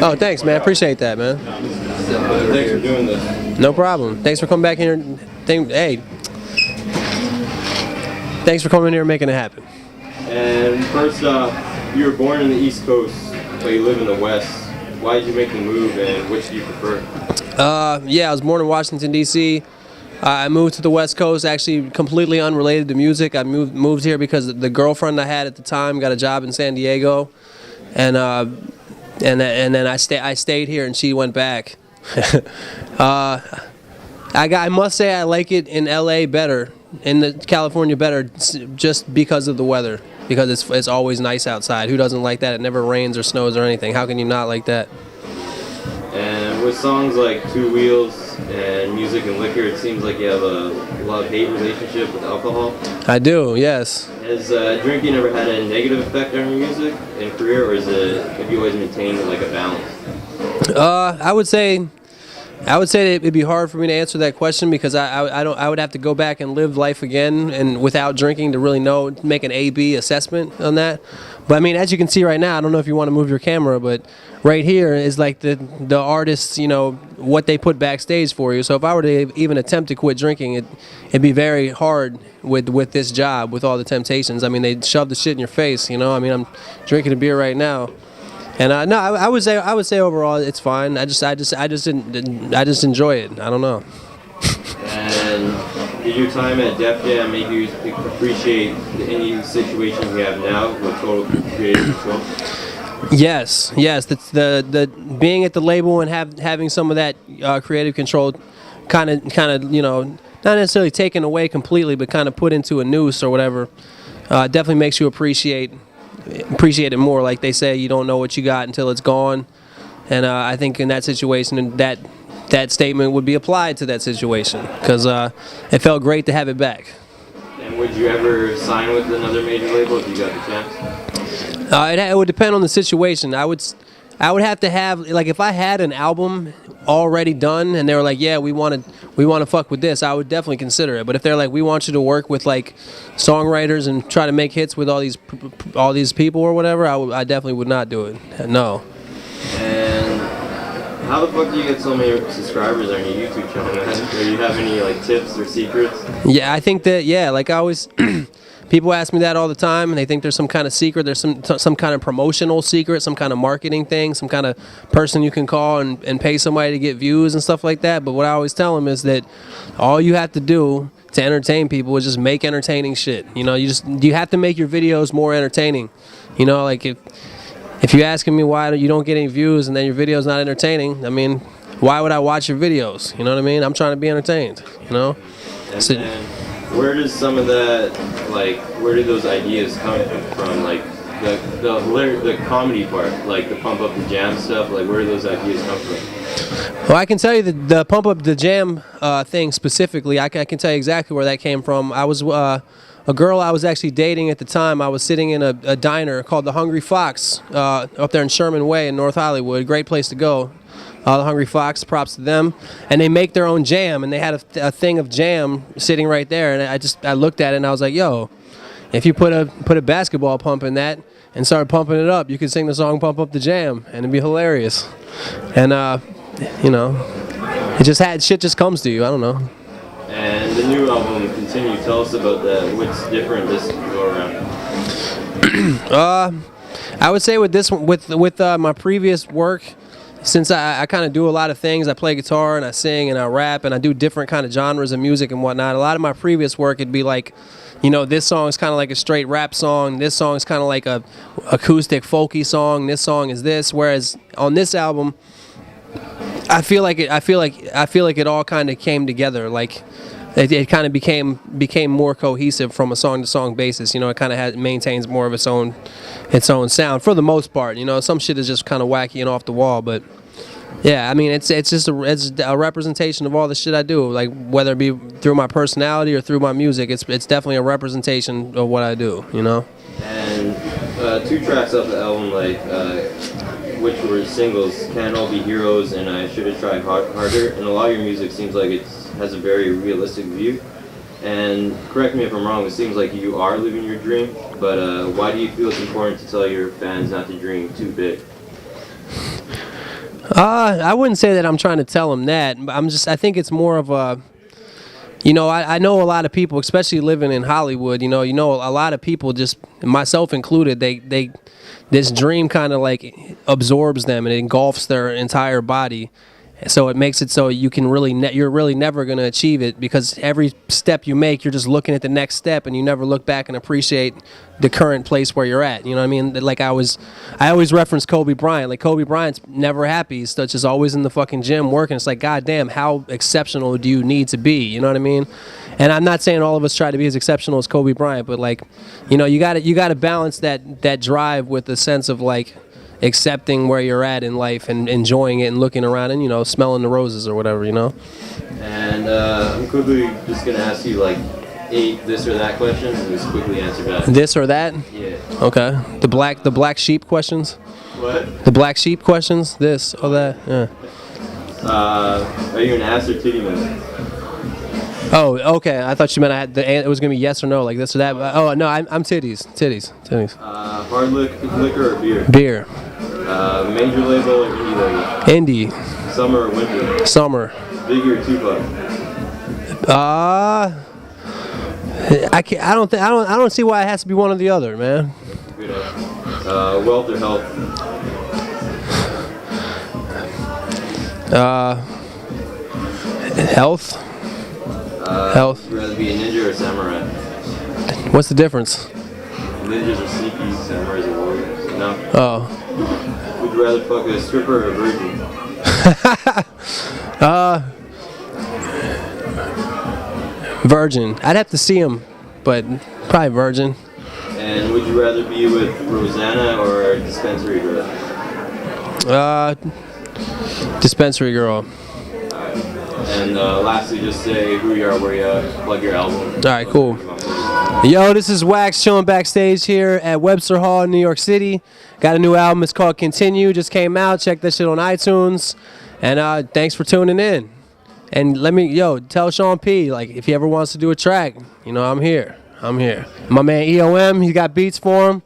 Oh, thanks, man. Appreciate that, man. Thanks for doing this. No problem. Thanks for coming back here. Hey, thanks for coming here and making it happen. And first off, you were born in the East Coast, but you live in the West. Why did you make the move, and which do you prefer? Yeah, I was born in Washington, D.C. I moved to the West Coast, actually completely unrelated to music. I moved here because the girlfriend I had at the time got a job in San Diego, and then I stayed here, and she went back. I must say I like it in L.A. better, in California better, just because of the weather. Because it's always nice outside. Who doesn't like that? It never rains or snows or anything. How can you not like that? And with songs like Two Wheels and Music and Liquor, it seems like you have a love-hate relationship with alcohol. I do, yes. Has drinking ever had a negative effect on your music and career, or have you always maintained like a balance? I would say that it'd be hard for me to answer that question because I would have to go back and live life again and without drinking to really make an A/B assessment on that. But I mean, as you can see right now, I don't know if you want to move your camera, but right here is like the artists, what they put backstage for you. So if I were to even attempt to quit drinking, it'd be very hard with this job, with all the temptations. I mean, they shove the shit in your face, I mean, I'm drinking a beer right now. And no, I would say overall it's fine. I just enjoy it. I don't know. And did your time at Def Jam make you appreciate the indie situation you have now with total creative control? Yes. The being at the label and having some of that creative control, kind of not necessarily taken away completely, but kind of put into a noose or whatever, definitely makes you appreciate it more. Like they say, you don't know what you got until it's gone, and I think in that situation, that statement would be applied to that situation because it felt great to have it back. And would you ever sign with another major label if you got the chance? It would depend on the situation. I would have to have, like, if I had an album already done and they were like, yeah, we want to fuck with this, I would definitely consider it. But if they're like, we want you to work with like songwriters and try to make hits with all these people or whatever, I definitely would not do it. No. And how the fuck do you get so many subscribers on your YouTube channel? Do you have any like tips or secrets? Yeah, I think that, like I always people ask me that all the time, and they think there's some kind of secret, there's some kind of promotional secret, some kind of marketing thing, some kind of person you can call and pay somebody to get views and stuff like that. But what I always tell them is that all you have to do to entertain people is just make entertaining shit. You have to make your videos more entertaining. Like if you're asking me why you don't get any views and then your video's not entertaining, I mean, why would I watch your videos? You know what I mean? I'm trying to be entertained, And where does some of that, like, where do those ideas come from? Like, the comedy part, like the Pump Up the Jam stuff, like, where do those ideas come from? Well, I can tell you the Pump Up the Jam thing specifically, I can tell you exactly where that came from. I was, a girl I was actually dating at the time, I was sitting in a diner called the Hungry Fox up there in Sherman Way in North Hollywood. Great place to go. The Hungry Fox, props to them. And they make their own jam, and they had a thing of jam sitting right there. And I looked at it and I was like, yo, if you put a basketball pump in that and started pumping it up, you could sing the song Pump Up the Jam, and it'd be hilarious. And shit just comes to you. I don't know. And the new album, Continue. Tell us about that. What's different this go around? I would say with this one, with my previous work, since I kind of do a lot of things, I play guitar and I sing and I rap and I do different kind of genres of music and whatnot. A lot of my previous work, it'd be like, this song is kind of like a straight rap song. This song is kind of like a acoustic folky song. This song is this. Whereas on this album, I feel like it all kind of came together. Like it kind of became more cohesive from a song to song basis. It kind of maintains more of its own sound for the most part. Some shit is just kind of wacky and off the wall, but yeah, I mean it's just a representation of all the shit I do. Like whether it be through my personality or through my music, it's definitely a representation of what I do. And 2 tracks off the album, like which were singles, Can't All Be Heroes and I Should Have Tried Harder. And a lot of your music seems like it has a very realistic view. And correct me if I'm wrong, it seems like you are living your dream, but why do you feel it's important to tell your fans not to dream too big? I wouldn't say that I'm trying to tell him that. But I think it's more of a, I know a lot of people, especially living in Hollywood, a lot of people, just myself included, they this dream kind of like absorbs them and it engulfs their entire body. So it makes it so you can you're really never going to achieve it, because every step you make, you're just looking at the next step, and you never look back and appreciate the current place where you're at. You know what I mean? Like I always reference Kobe Bryant. Like Kobe Bryant's never happy. He's just always in the fucking gym working. It's like, goddamn, how exceptional do you need to be? You know what I mean? And I'm not saying all of us try to be as exceptional as Kobe Bryant, but like, you got to balance that drive with the sense of like accepting where you're at in life and enjoying it and looking around and smelling the roses or whatever. And I'm quickly just gonna ask you like 8 this or that questions and just quickly answer back. This or that? Yeah. Okay. The black sheep questions. What? The black sheep questions. This or that. Yeah. Are you an ass or titty man? Oh, okay. I thought you meant it was gonna be yes or no, like this or that. Oh no, I'm titties. Hard liquor or beer? Beer. Major label or indie label? Indie. Summer or winter? Summer. Biggie or Tupac? I don't see why it has to be one or the other, man. Good. Wealth or health? Health. Health. Would you rather be a ninja or a samurai? What's the difference? Ninjas are sneaky, samurais are warriors. No? Oh. Would you rather fuck a stripper or a virgin? Virgin. I'd have to see him, but probably virgin. And would you rather be with Rosanna or a dispensary girl? Dispensary girl. And lastly, just say who you are, where you are, plug your album. All right, cool. Yo, this is Wax chilling backstage here at Webster Hall in New York City. Got a new album. It's called Continue. Just came out. Check that shit on iTunes. And thanks for tuning in. And tell Sean P, like, if he ever wants to do a track, I'm here. My man EOM, he got beats for him.